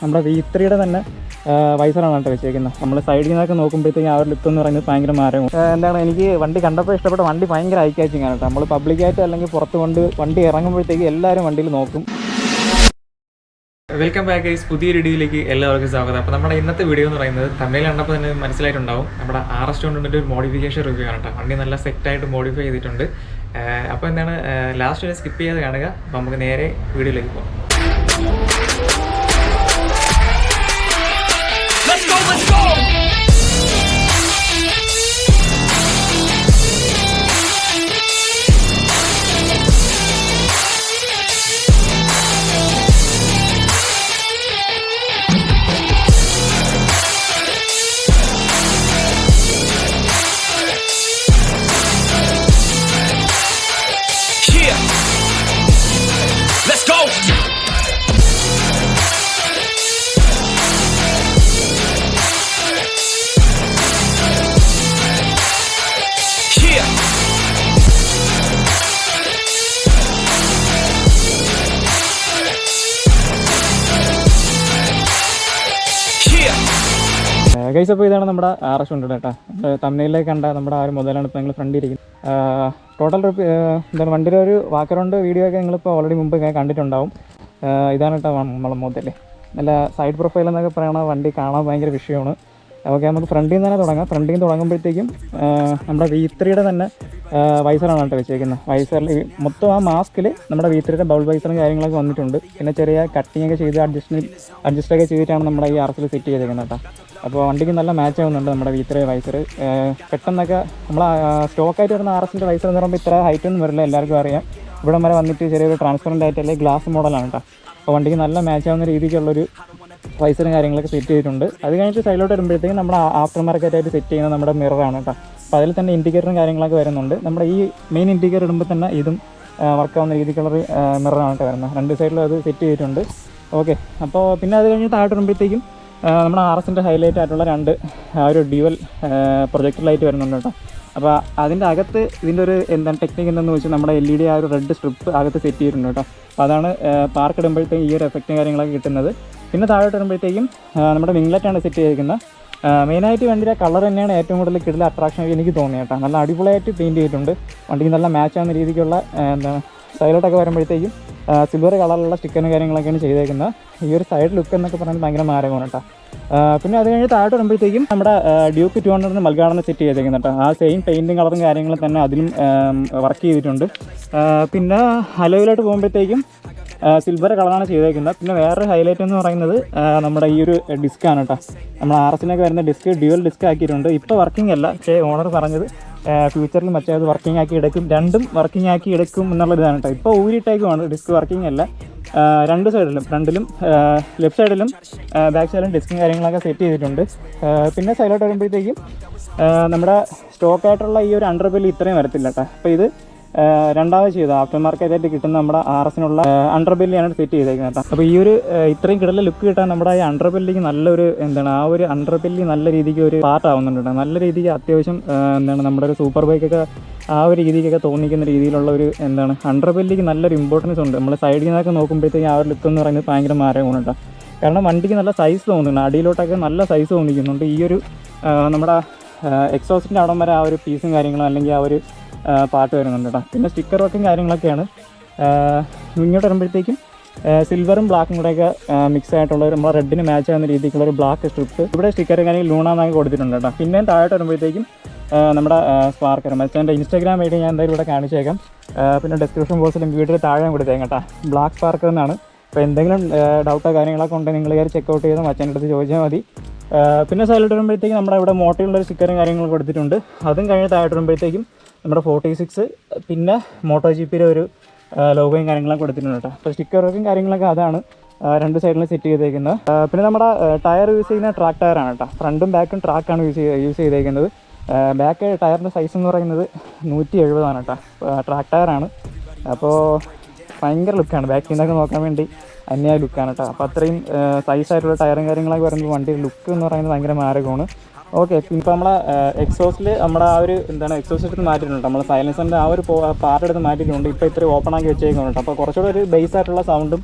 നമ്മുടെ V3-യുടെ തന്നെ വൈസറാണ് കേട്ടോ വെച്ചേക്കുന്നത്. നമ്മൾ സൈഡിൽ നിന്നൊക്കെ നോക്കുമ്പോഴത്തേക്കും ആ ഒരു ലുക്ക് എന്ന് പറയുന്നത് ഭയങ്കര മാരകം. എന്താണ് എനിക്ക് വണ്ടി കണ്ടപ്പോൾ ഇഷ്ടപ്പെട്ട വണ്ടി ഭയങ്കര ഐ ക്യാച്ചിങ് ആണ് കേട്ടോ. നമ്മൾ പബ്ലിക്കായിട്ട് അല്ലെങ്കിൽ പുറത്ത് കൊണ്ട് വണ്ടി ഇറങ്ങുമ്പോഴത്തേക്ക് എല്ലാവരും വണ്ടിയിൽ നോക്കും. വെൽക്കം ബാക്ക് ഗൈസ്, പുതിയൊരു വീഡിയോയിലേക്ക് എല്ലാവർക്കും സ്വാഗതം. അപ്പോൾ നമ്മുടെ ഇന്നത്തെ വീഡിയോ എന്ന് പറയുന്നത് തമിഴിൽ കണ്ടപ്പോൾ തന്നെ മനസ്സിലായിട്ടുണ്ടാവും, നമ്മുടെ RS200 ഒരു മോഡിഫിക്കേഷൻ റിവ്യൂ ആണ് കേട്ടോ. വണ്ടി നല്ല സെറ്റായിട്ട് മോഡിഫൈ ചെയ്തിട്ടുണ്ട്. അപ്പോൾ എന്താണ് ലാസ്റ്റ് വരെ സ്കിപ്പ് ചെയ്ത് കാണുക. അപ്പോൾ നമുക്ക് നേരെ വീഡിയോയിലേക്ക് പോകാം. ഗൈസ്, അപ്പോൾ ഇതാണ് നമ്മുടെ RS200 കേട്ടോ. തമിഴിലേക്ക് കണ്ട നമ്മുടെ ആ ഒരു മുതലാണ് ഇപ്പോൾ നിങ്ങൾ ഫ്രണ്ട് ഇരിക്കുന്നത്. ടോട്ടൽ എന്താണ് വണ്ടിയുടെ ഒരു വാക്കറൗണ്ട് വീഡിയോ ഒക്കെ നിങ്ങളിപ്പോൾ ഓൾറെഡി മുമ്പ് കണ്ടിട്ടുണ്ടാവും. ഇതാണ് കേട്ടോ നമ്മളെ മുതൽ. നല്ല സൈഡ് പ്രൊഫൈൽ എന്നൊക്കെ പറയണ വണ്ടി കാണാൻ ഭയങ്കര വിഷയമാണ്. ഓക്കെ, നമുക്ക് ഫ്രണ്ടിൽ നിന്ന് തന്നെ തുടങ്ങാം. ഫ്രണ്ടിൽ നിന്ന് തുടങ്ങുമ്പോഴത്തേക്കും നമ്മുടെ V3-യുടെ തന്നെ വൈസറാണ് കേട്ടോ വെച്ചേക്കുന്നത്. വൈസറിൽ മൊത്തം ആ മാസ്കിൽ നമ്മുടെ V3-യുടെ ബൗൾ വൈസറും കാര്യങ്ങളൊക്കെ വന്നിട്ടുണ്ട്. പിന്നെ ചെറിയ കട്ടിങ് ഒക്കെ ചെയ്ത് അഡ്ജസ്റ്റൊക്കെ ചെയ്തിട്ടാണ് നമ്മുടെ ഈ RS-ൽ സെറ്റ് ചെയ്തേക്കുന്നത് കേട്ടോ. അപ്പോൾ വണ്ടിക്ക് നല്ല മാച്ച് ആവുന്നുണ്ട് നമ്മുടെ V3 വൈസർ. പെട്ടെന്നൊക്കെ നമ്മൾ സ്റ്റോക്കായിട്ട് വരുന്ന RS-ൻ്റെ വൈസർ എന്ന് പറയുമ്പോൾ ഇത്ര ഹൈറ്റ് ഒന്നും വരില്ല, എല്ലാവർക്കും അറിയാം. ഇവിടെ വരെ വന്നിട്ട് ചെറിയൊരു ട്രാൻസ്പെറൻ്റ് ആയിട്ട് അല്ലെങ്കിൽ ഗ്ലാസ് മോഡലാണ് കേട്ടോ. അപ്പോൾ വണ്ടിക്ക് നല്ല മാച്ച് ആവുന്ന രീതിക്കുള്ളൊരു വൈസറും കാര്യങ്ങളൊക്കെ സെറ്റ് ചെയ്തിട്ടുണ്ട്. അത് കഴിഞ്ഞിട്ട് സൈഡിലോട്ട് വരുമ്പോഴത്തേക്കും നമ്മുടെ ആഫ്റ്റർ മാർക്കറ്റായിട്ട് സെറ്റ് ചെയ്യുന്ന നമ്മുടെ മിററാണ് കേട്ടോ. അപ്പോൾ അതിൽ തന്നെ ഇൻഡിക്കേറ്ററും കാര്യങ്ങളൊക്കെ വരുന്നുണ്ട്. നമ്മുടെ ഈ മെയിൻ ഇൻഡിക്കേറ്റർ ഇടുമ്പോൾ തന്നെ ഇതും വർക്കാവുന്ന രീതിക്കുള്ളൊരു മിററാണ് കേട്ടോ വരുന്നത്. രണ്ട് സൈഡിലും അത് സെറ്റ് ചെയ്തിട്ടുണ്ട്. ഓക്കെ, അപ്പോൾ പിന്നെ അത് കഴിഞ്ഞ് താഴോട്ട് വരുമ്പോഴത്തേക്കും നമ്മുടെ RS-ൻ്റെ ഹൈലൈറ്റ് ആയിട്ടുള്ള ഒരു ഡ്യുവൽ പ്രൊജക്ടർ ലൈറ്റ് വരുന്നുണ്ട് കേട്ടോ. അപ്പോൾ അതിൻ്റെ അകത്ത് ഇതിൻ്റെ ഒരു എന്താണ് ടെക്നിക്ക് എന്തെന്ന് വെച്ചാൽ നമ്മുടെ LED ആ ഒരു റെഡ് സ്ട്രിപ്പ് അകത്ത് സെറ്റ് ചെയ്തിട്ടുണ്ട് കേട്ടോ. അപ്പോൾ അതാണ് പാർക്ക് ഇടുമ്പോഴത്തേക്കും ഈ ഒരു എഫക്റ്റും കാര്യങ്ങളൊക്കെ കിട്ടുന്നത്. പിന്നെ താഴോട്ട് വരുമ്പോഴത്തേക്കും നമ്മുടെ വിംഗ്ലെറ്റാണ് സെറ്റ് ചെയ്തിരിക്കുന്നത്. മെയിനായിട്ട് വണ്ടിയുടെ കളർ തന്നെയാണ് ഏറ്റവും കൂടുതൽ കിട്ടുന്ന അട്രാക്ഷൻ എനിക്ക് തോന്നിയത് കേട്ടോ. നല്ല അടിപൊളിയായിട്ട് പെയിൻറ്റ് ചെയ്തിട്ടുണ്ട്. വണ്ടിക്ക് നല്ല മാച്ച് ആവുന്ന രീതിക്കുള്ള എന്താണ് സൈഡിലോട്ടൊക്കെ വരുമ്പോഴത്തേക്കും സിൽവർ കളറിലുള്ള സ്റ്റിക്കറും കാര്യങ്ങളൊക്കെയാണ് ചെയ്തേക്കുന്നത്. ഈ ഒരു സൈഡ് ലുക്ക് എന്നൊക്കെ പറയുന്നത് ഭയങ്കര മാരകമാണ് കേട്ടോ. പിന്നെ അത് കഴിഞ്ഞ് താഴോട്ട് വരുമ്പോഴത്തേക്കും നമ്മുടെ ഡ്യൂക്ക് 200 മൽഗാർഡന് സെറ്റ് ചെയ്തേക്കുന്നത് കേട്ടോ. ആ സെയിം പെയിൻറ്റും കളറും കാര്യങ്ങളും തന്നെ അതിലും വർക്ക് ചെയ്തിട്ടുണ്ട്. പിന്നെ അലോയിലോട്ട് പോകുമ്പോഴത്തേക്കും സിൽവർ കളറാണ് ചെയ്തേക്കുന്നത്. പിന്നെ വേറൊരു ഹൈലൈറ്റ് എന്ന് പറയുന്നത് നമ്മുടെ ഈ ഒരു ഡിസ്ക്കാണ് കേട്ടോ. നമ്മൾ RS-നൊക്കെ വരുന്ന ഡിസ്ക് ഡ്യുവൽ ഡിസ്ക് ആക്കിയിട്ടുണ്ട്. ഇപ്പോൾ വർക്കിംഗ് അല്ല, പക്ഷേ ഓണർ പറഞ്ഞത് ഫ്യൂച്ചറിൽ മറ്റേ അത് വർക്കിംഗ് ആക്കി എടുക്കും, രണ്ടും വർക്കിംഗ് ആക്കി എടുക്കും എന്നുള്ളതാണ് കേട്ടോ. ഇപ്പോൾ ഊരിട്ടേക്കുമാണ്, ഡിസ്ക് വർക്കിംഗ് അല്ല. രണ്ട് സൈഡിലും, ഫ്രണ്ടിലും ലെഫ്റ്റ് സൈഡിലും ബാക്ക് സൈഡിലും ഡിസ്കും കാര്യങ്ങളൊക്കെ സെറ്റ് ചെയ്തിട്ടുണ്ട്. പിന്നെ സൈഡിലോട്ട് വരുമ്പോഴത്തേക്കും നമ്മുടെ സ്റ്റോക്കായിട്ടുള്ള ഈ ഒരു അണ്ടർബെല്ലി ഇത്രയും വരത്തില്ല കേട്ടോ. അപ്പോൾ ഇത് രണ്ടാമത് ചെയ്ത ആഫ്റ്റർ മാർക്കറ്റായിട്ട് കിട്ടുന്ന നമ്മുടെ RS-നുള്ള അണ്ടർബെല്ലിയാണ് സെറ്റ് ചെയ്തേക്കുന്നത് കേട്ടോ. അപ്പോൾ ഈ ഒരു ഇത്രയും കിടല ലുക്ക് കിട്ടാൻ നമ്മുടെ ഈ അണ്ടർബെല്ലിക്ക് നല്ലൊരു എന്താണ് ആ ഒരു അണ്ടർബെല്ലി നല്ല രീതിക്ക് ഒരു പാർട്ട് ആവുന്നുണ്ട് കേട്ടോ. നല്ല രീതിക്ക് അത്യാവശ്യം എന്താണ് നമ്മുടെ ഒരു സൂപ്പർ ബൈക്കൊക്കെ ആ ഒരു രീതിക്കൊക്കെ തോന്നിക്കുന്ന രീതിയിലുള്ള ഒരു എന്താണ് അണ്ടർബെല്ലിക്ക് നല്ലൊരു ഇമ്പോർട്ടൻസ് ഉണ്ട്. നമ്മൾ സൈഡിൽ നിന്നൊക്കെ നോക്കുമ്പോഴത്തേക്കും ആ ഒരു ലുക്ക് എന്ന് പറയുന്നത് ഭയങ്കര മാരകമാണ് കേട്ടോ. കാരണം വണ്ടിക്ക് നല്ല സൈസ് തോന്നുന്നുണ്ട്, അടിയിലോട്ടൊക്കെ നല്ല സൈസ് തോന്നിക്കുന്നുണ്ട്. ഈ ഒരു നമ്മുടെ എക്സോസിൻ്റെ അവിടം വരെ ആ ഒരു പീസും കാര്യങ്ങളും അല്ലെങ്കിൽ ആ ഒരു പാട്ട് വരുന്നുണ്ട് കേട്ടോ. പിന്നെ സ്റ്റിക്കർ വർക്കും കാര്യങ്ങളൊക്കെയാണ്. ഇങ്ങോട്ട് വരുമ്പോഴത്തേക്കും സിൽവറും ബ്ലാക്കും കൂടെയൊക്കെ മിക്സ് ആയിട്ടുള്ള നമ്മുടെ റെഡിന് മാച്ച് ആകുന്ന രീതിക്കുള്ള ഒരു ബ്ലാക്ക് സ്ട്രിപ്പ് ഇവിടെ സ്റ്റിക്കർ കാര്യങ്ങൾ ലൂണാന്നാക്കി കൊടുത്തിട്ടുണ്ട് കേട്ടോ. പിന്നെയും താഴോട്ട് വരുമ്പോഴത്തേക്കും നമ്മുടെ സ്പാർക്കർ മച്ചാൻ്റെ ഇൻസ്റ്റാഗ്രാം ഐഡി ഞാൻ എന്തായാലും ഇവിടെ കാണിച്ചേക്കാം. പിന്നെ ഡിസ്ക്രിപ്ഷൻ ബോക്സിലും വീഡിയോയിൽ താഴെ കൊടുത്തേക്കാം കേട്ടോ. ബ്ലാക്ക് സ്പാർക്കർ എന്നാണ്. അപ്പോൾ എന്തെങ്കിലും ഡൗട്ടോ കാര്യങ്ങളൊക്കെ ഉണ്ടെങ്കിൽ നിങ്ങൾ കയറി ചെക്കൗട്ട് ചെയ്ത് മച്ചാൻ്റെ അടുത്ത് ചോദിച്ചാൽ മതി. പിന്നെ സൈഡിലോട്ട് വരുമ്പോഴത്തേക്കും നമ്മുടെ ഇവിടെ മോട്ടോയുള്ളൊരു സ്റ്റിക്കറും കാര്യങ്ങളും കൊടുത്തിട്ടുണ്ട്. അതും കഴിഞ്ഞ് താഴോട്ട് വരുമ്പോഴത്തേക്കും നമ്മുടെ 46 പിന്നെ MotoGPയുടെ ഒരു ലോഗോയും കാര്യങ്ങളൊക്കെ കൊടുത്തിട്ടുണ്ട് കേട്ടോ. അപ്പോൾ സ്റ്റിക്കർ വർക്കും കാര്യങ്ങളൊക്കെ അതാണ് രണ്ട് സൈഡിലും സെറ്റ് ചെയ്തേക്കുന്നത്. പിന്നെ നമ്മുടെ ടയർ യൂസ് ചെയ്യുന്ന ട്രാക്ക് ടയറാണ് കേട്ടോ. ഫ്രണ്ടും ബാക്കും ട്രാക്കാണ് യൂസ് ചെയ്തേക്കുന്നത്. ബാക്ക് ടയറിൻ്റെ സൈസ് എന്ന് പറയുന്നത് 170 കേട്ടോ. ട്രാക്ക് ടയറാണ്. അപ്പോൾ ഭയങ്കര ലുക്കാണ്, ബാക്കിൽ നിന്നൊക്കെ നോക്കാൻ വേണ്ടി അന്യായ ലുക്കാണ് കേട്ടോ. അപ്പോൾ അത്രയും സൈസായിട്ടുള്ള ടയറും കാര്യങ്ങളൊക്കെ വരുമ്പോൾ വണ്ടിയുടെ ലുക്ക് എന്ന് പറയുന്നത് ഭയങ്കര മാരകമാണ്. ഓക്കെ, ഇപ്പോൾ നമ്മളെ എക്സോസ്റ്റിൽ നമ്മുടെ ആ ഒരു എന്താണ് എക്സോസ്റ്റ് എടുത്ത് മാറ്റിയിട്ടുണ്ട്. നമ്മൾ സൈലൻസറിൻ്റെ ആ ഒരു പാർട്ട് എടുത്ത് മാറ്റിയിട്ടുണ്ട്. ഇപ്പോൾ ഇത്ര ഓപ്പൺ ആക്കി വെച്ചേക്കുന്നുണ്ട്. അപ്പോൾ കുറച്ചുകൂടെ ഒരു ബേസ് ആയിട്ടുള്ള സൗണ്ടും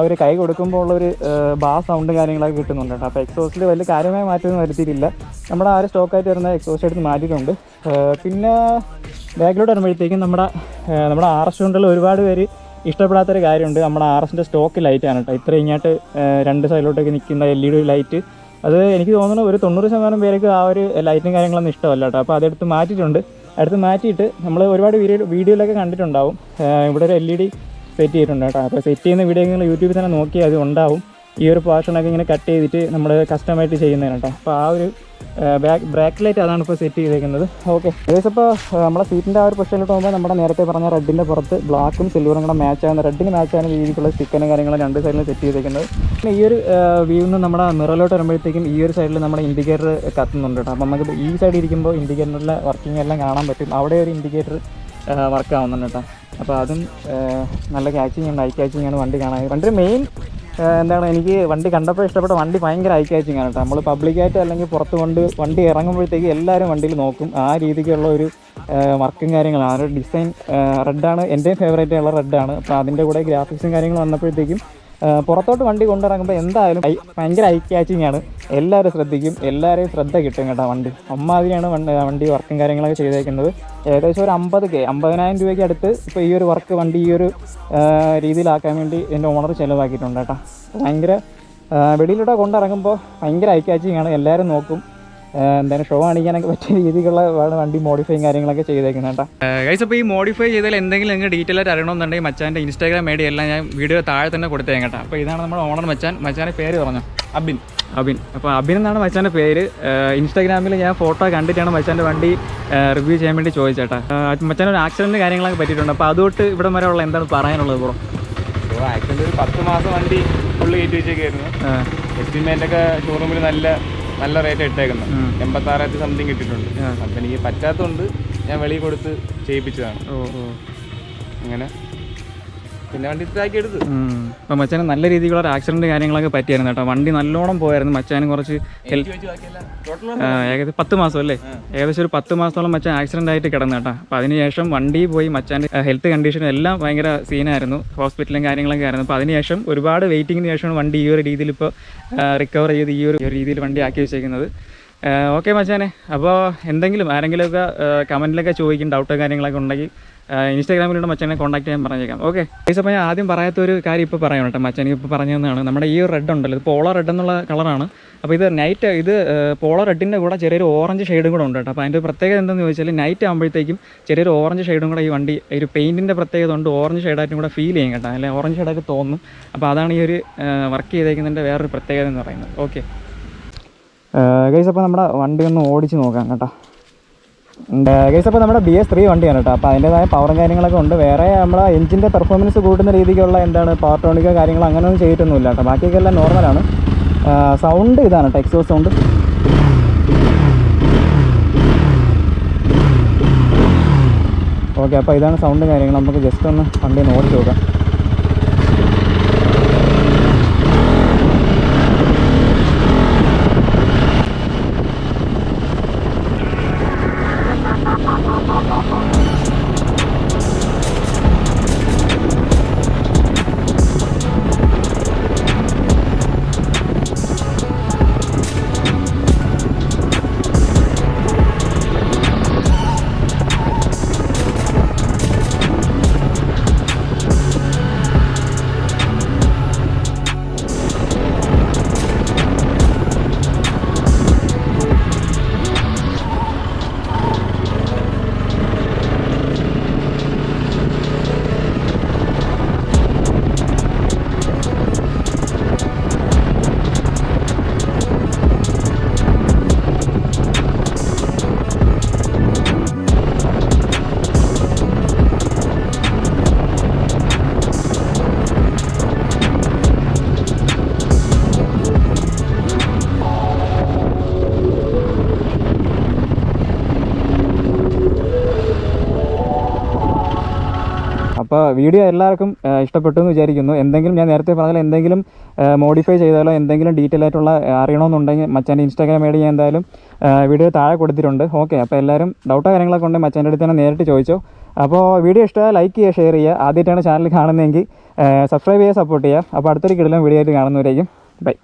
ഒരു കൈ കൊടുക്കുമ്പോൾ ഉള്ളൊരു ബാസ് സൗണ്ടും കാര്യങ്ങളൊക്കെ കിട്ടുന്നുണ്ട് കേട്ടോ. അപ്പോൾ എക്സോസ്റ്റിൽ വലിയ കാര്യമായ മാറ്റമൊന്നും വരുത്തിയിട്ടില്ല. നമ്മുടെ ആ ഒരു സ്റ്റോക്കായിട്ട് വരുന്ന എക്സോസ്റ്റ് എടുത്ത് മാറ്റിയിട്ടുണ്ട്. പിന്നെ ബാക്കിലോട്ട് വരുമ്പോഴത്തേക്കും നമ്മുടെ RS200 ഒരുപാട് പേര് ഇഷ്ടപ്പെടാത്തൊരു കാര്യമുണ്ട്. നമ്മുടെ RSൻ്റെ സ്റ്റോക്ക് ലൈറ്റാണ് കേട്ടോ. ഇത്ര ഇങ്ങോട്ട് രണ്ട് സൈഡിലോട്ടൊക്കെ നിൽക്കുന്ന LED ലൈറ്റ്, അത് എനിക്ക് തോന്നുന്നു ഒരു 90% പേർക്ക് ആ ഒരു ലൈറ്റും കാര്യങ്ങളൊന്നും ഇഷ്ടമല്ല കേട്ടോ. അപ്പോൾ അതെടുത്ത് മാറ്റിയിട്ടുണ്ട്. അടുത്ത് മാറ്റിയിട്ട് നമ്മൾ ഒരുപാട് വീഡിയോയിലൊക്കെ കണ്ടിട്ടുണ്ടാവും, ഇവിടെ ഒരു LED സെറ്റ് ചെയ്തിട്ടുണ്ട് കേട്ടോ. അപ്പോൾ സെറ്റ് ചെയ്യുന്ന വീഡിയോ നിങ്ങൾ യൂട്യൂബിൽ തന്നെ നോക്കിയാൽ അത് ഉണ്ടാവും. ഈ ഒരു പോർഷനൊക്കെ ഇങ്ങനെ കട്ട് ചെയ്തിട്ട് നമ്മൾ കസ്റ്റമായിട്ട് ചെയ്യുന്നതാണ് കേട്ടോ. അപ്പോൾ ആ ഒരു ബ്രേക്ക് ലൈറ്റ് അതാണ് ഇപ്പോൾ സെറ്റ് ചെയ്തേക്കുന്നത്. ഓക്കെ, ഏകദേശം ഇപ്പോൾ നമ്മളെ സീറ്റിൻ്റെ ആ ഒരു പൊസിഷനിലോട്ട് പോകുമ്പോൾ നമ്മുടെ നേരത്തെ പറഞ്ഞ റെഡിൻ്റെ പുറത്ത് ബ്ലാക്കും സിൽവറും കൂടെ മാച്ച് ആകുന്ന, റെഡിന് മാച്ച് ആകുന്ന രീതിക്കുള്ള സ്റ്റിക്കനും കാര്യങ്ങളും രണ്ട് സൈഡിലും സെറ്റ് ചെയ്തേക്കുന്നത്. പിന്നെ ഈ ഒരു വ്യൂവിൽ നിന്ന് നമ്മുടെ മിററിലോട്ട് വരുമ്പോഴത്തേക്കും ഈ ഒരു സൈഡിൽ നമ്മുടെ ഇൻഡിക്കേറ്റർ കത്തുന്നുണ്ട് കേട്ടോ. അപ്പോൾ നമുക്ക് ഈ സൈഡിൽ ഇരിക്കുമ്പോൾ ഇൻഡിക്കേറ്ററിലെ വർക്കിംഗ് എല്ലാം കാണാൻ പറ്റും. അവിടെ ഒരു ഇൻഡിക്കേറ്റർ വർക്ക് ആവുന്നുണ്ട് കേട്ടോ. അപ്പോൾ അതും നല്ല ക്യാച്ചിങ് ഉണ്ട്, ഐ ക്യാച്ചിങ് ആണ് വണ്ടി കാണാൻ. വണ്ടി മെയിൻ എന്താണ്, എനിക്ക് വണ്ടി കണ്ടപ്പോൾ ഇഷ്ടപ്പെട്ട വണ്ടി ഭയങ്കര ഐ ക്യാച്ചിങ് ആണ് കേട്ടോ. നമ്മൾ പബ്ലിക്കായിട്ട് അല്ലെങ്കിൽ പുറത്ത് വണ്ടി ഇറങ്ങുമ്പോഴത്തേക്ക് എല്ലാവരും വണ്ടിയിൽ നോക്കും. ആ രീതിക്കുള്ള ഒരു വർക്കും കാര്യങ്ങളാണ്. ആ ഒരു ഡിസൈൻ റെഡാണ് എൻ്റെ ഫേവറേറ്റ് ഉള്ള റെഡാണ്. അപ്പോൾ അതിൻ്റെ കൂടെ ഗ്രാഫിക്സും കാര്യങ്ങളും വന്നപ്പോഴത്തേക്കും പുറത്തോട്ട് വണ്ടി കൊണ്ടിറങ്ങുമ്പോൾ എന്തായാലും ഭയങ്കര ഐ ക്യാച്ചിങ് ആണ്. എല്ലാവരും ശ്രദ്ധിക്കും, എല്ലാവരെയും ശ്രദ്ധ കിട്ടും കേട്ടോ. വണ്ടി അമ്മാതിരിയാണ് വണ്ടി വർക്കും കാര്യങ്ങളൊക്കെ ചെയ്തേക്കുന്നത്. ഏകദേശം ഒരു 50,000 രൂപയ്ക്ക് അടുത്ത് ഇപ്പോൾ ഈ ഒരു വർക്ക് വണ്ടി ഈ ഒരു രീതിയിലാക്കാൻ വേണ്ടി എൻ്റെ ഓണർ ചിലവാക്കിയിട്ടുണ്ട് കേട്ടോ. ഭയങ്കര വെളിയിലൂടെ കൊണ്ടിറങ്ങുമ്പോൾ ഭയങ്കര ഐ ക്യാച്ചിങ് ആണ്, എല്ലാവരും നോക്കും. എന്തായാലും ഷോ കാണിക്കാനൊക്കെ പറ്റിയ രീതിക്കുള്ള വണ്ടി മോഡിഫൈയും കാര്യങ്ങളൊക്കെ ചെയ്തേക്കുന്നത് കേട്ടോ. ഗൈസ്, അപ്പോൾ ഈ മോഡിഫൈ ചെയ്താൽ എന്തെങ്കിലും നിങ്ങൾക്ക് ഡീറ്റെയിൽ ആയിട്ട് അറിയണമെന്നുണ്ടെങ്കിൽ മച്ചാൻ്റെ ഇൻസ്റ്റാഗ്രാം ഐഡി എല്ലാം ഞാൻ വീഡിയോ താഴെ തന്നെ കൊടുത്തേക്കാം കേട്ടോ. അപ്പോൾ ഇതാണ് നമ്മുടെ ഓണർ മച്ചാൻ്റെ പേര് പറഞ്ഞു, അബിൻ. അപ്പോൾ അബിൻ എന്നാണ് മച്ചാൻ്റെ പേര്. ഇൻസ്റ്റാഗ്രാമിൽ ഞാൻ ഫോട്ടോ കണ്ടിട്ടാണ് മച്ചാൻ്റെ വണ്ടി റിവ്യൂ ചെയ്യാൻ വേണ്ടി ചോദിച്ചേട്ടാ. മച്ചാൻ്റെ ഒരു ആക്സിഡൻറ്റ് കാര്യങ്ങളൊക്കെ പറ്റിയിട്ടുണ്ട്. അപ്പോൾ അതുകൊണ്ട് ഇവിടെ വരെ ഉള്ള എന്താണ് പറയാനുള്ളത് ബ്രോ? ആക്സിഡൻറ്റ് ഒരു 10 മാസം വണ്ടി ഫുള്ള് കയറ്റി വെച്ചേക്കായിരുന്നു. എസ്റ്റിമേറ്റൊക്കെ ഷോറൂമിൽ നല്ല റേറ്റ് ഇട്ടേക്കുന്നത് 86,000 സംതിങ് കിട്ടിയിട്ടുണ്ട്. അപ്പം എനിക്ക് പറ്റാത്തതുകൊണ്ട് ഞാൻ വെളിയിൽ കൊടുത്ത് ചെയ്യിപ്പിച്ചതാണ്. അങ്ങനെ പിന്നെ വണ്ടി ഇതാക്കി എടുത്ത്. അപ്പം മച്ചാന് നല്ല രീതിയിലുള്ള ഒരു ആക്സിഡൻറ്റ് കാര്യങ്ങളൊക്കെ പറ്റിയായിരുന്നു കേട്ടോ. വണ്ടി നല്ലോണം പോയായിരുന്നു. മച്ചാനും കുറച്ച് ഏകദേശം 10 മാസം അല്ലേ, ഏകദേശം ഒരു 10 മാസത്തോളം മച്ചാൻ ആക്സിഡൻ്റ് ആയിട്ട് കിടന്നു കേട്ടോ. അപ്പോൾ അതിനുശേഷം വണ്ടി പോയി മച്ചാൻ്റെ ഹെൽത്ത് കണ്ടീഷനും എല്ലാം ഭയങ്കര സീനായിരുന്നു, ഹോസ്പിറ്റലും കാര്യങ്ങളൊക്കെ ആയിരുന്നു. അപ്പോൾ അതിനുശേഷം ഒരുപാട് വെയിറ്റിങ്ങിന് ശേഷമാണ് വണ്ടി ഈ ഒരു രീതിയിൽ ഇപ്പോൾ റിക്കവർ ചെയ്ത് ഈ ഒരു രീതിയിൽ വണ്ടി ആക്കി വെച്ചേക്കുന്നത്. ഓക്കെ മച്ചാനെ, അപ്പോൾ എന്തെങ്കിലും ആരെങ്കിലുമൊക്കെ കമൻറ്റിലൊക്കെ ചോദിക്കും ഡൗട്ടോ കാര്യങ്ങളൊക്കെ ഉണ്ടെങ്കിൽ ഇൻസ്റ്റാഗ്രാമിലൂടെ മച്ചാനെ കോൺടാക്ട് ചെയ്യാൻ പറഞ്ഞേക്കാം. ഓക്കെ, അപ്പോൾ ഞാൻ ആദ്യം പറയാത്തൊരു കാര്യം ഇപ്പോൾ പറയാം കേട്ടോ. മച്ചാനെ ഇപ്പോൾ പറഞ്ഞു തന്നതാണ്, നമ്മുടെ ഈ ഒരു റെഡ് ഉണ്ടല്ലോ, ഇത് പോളോ റെഡ് എന്നുള്ള കളറാണ്. അപ്പോൾ ഇത് പോളോ റെഡിൻ്റെ കൂടെ ചെറിയൊരു ഓറഞ്ച് ഷെയ്ഡും കൂടെ ഉണ്ട് കേട്ടോ. അപ്പോൾ അതിൻ്റെ പ്രത്യേകത എന്താണെന്ന് ചോദിച്ചാൽ നൈറ്റ് ആകുമ്പോഴത്തേക്കും ചെറിയൊരു ഓറഞ്ച് ഷെയ്ഡും കൂടെ ഈ വണ്ടി ഒരു പെയിൻറ്റിൻ്റെ പ്രത്യേകത കൊണ്ട് ഓറഞ്ച് ഷെയ്ഡായിട്ടും കൂടെ ഫീൽ ചെയ്യും കേട്ടോ, അല്ലെങ്കിൽ ഓറഞ്ച് ഷെയ്ഡായിട്ട് തോന്നും. അപ്പോൾ അതാണ് ഈ ഒരു വർക്ക് ചെയ്തേക്കുന്നതിൻ്റെ വേറൊരു പ്രത്യേകത എന്ന് പറയുന്നത്. ഓക്കെ ഗൈസ്, അപ്പോൾ നമ്മുടെ വണ്ടി ഒന്ന് ഓടിച്ച് നോക്കാം കേട്ടോ. ഗൈസ്, അപ്പോൾ നമ്മുടെ BS3 വണ്ടിയാണ് കേട്ടോ. അപ്പോൾ അതിൻ്റെതായ പവറും കാര്യങ്ങളൊക്കെ ഉണ്ട്. വേറെ നമ്മുടെ എഞ്ചിൻ്റെ പെർഫോമൻസ് കൂട്ടുന്ന രീതിക്കുള്ള എന്താണ് പവർട്രോണിക്കോ കാര്യങ്ങളോ അങ്ങനെയൊന്നും ചെയ്തിട്ടൊന്നുമില്ല കേട്ടോ. ബാക്കിയൊക്കെ എല്ലാം നോർമലാണ്. സൗണ്ട് ഇതാണ് കേട്ടോ, എക്സോസ്റ്റ് സൗണ്ട്. ഓക്കെ, അപ്പോൾ ഇതാണ് സൗണ്ട് കാര്യങ്ങൾ. നമുക്ക് ജസ്റ്റ് ഒന്ന് വണ്ടി ഒന്ന് ഓടിച്ച് നോക്കാം. വീഡിയോ എല്ലാവർക്കും ഇഷ്ടപ്പെട്ടു എന്ന് വിചാരിക്കുന്നു. എന്തെങ്കിലും ഞാൻ നേരത്തെ പറഞ്ഞാൽ എന്തെങ്കിലും മോഡിഫൈ ചെയ്താലോ എന്തെങ്കിലും ഡീറ്റെയിൽ ആയിട്ടുള്ള അറിയണമെന്നുണ്ടെങ്കിൽ മച്ചാൻ്റെ ഇൻസ്റ്റാഗ്രാം ഐഡി ഞാൻ എന്തായാലും വീഡിയോ താഴെ കൊടുത്തിട്ടുണ്ട്. ഓക്കെ, അപ്പോൾ എല്ലാവരും ഡൗട്ടോ കാര്യങ്ങളൊക്കെ ഉണ്ടെങ്കിൽ മച്ചാൻ്റെ അടുത്ത് തന്നെ നേരിട്ട് ചോദിച്ചോ. അപ്പോൾ വീഡിയോ ഇഷ്ടമായ ലൈക്ക് ചെയ്യുക, ഷെയർ ചെയ്യുക. ആദ്യമായിട്ടാണ് ചാനൽ കാണുന്നതെങ്കിൽ സബ്സ്ക്രൈബ് ചെയ്യുക, സപ്പോർട്ട് ചെയ്യുക. അപ്പോൾ അടുത്തൊരു കിടിലൻ വീഡിയോ ആയിട്ട് കാണുന്നവരേക്കും ബൈ.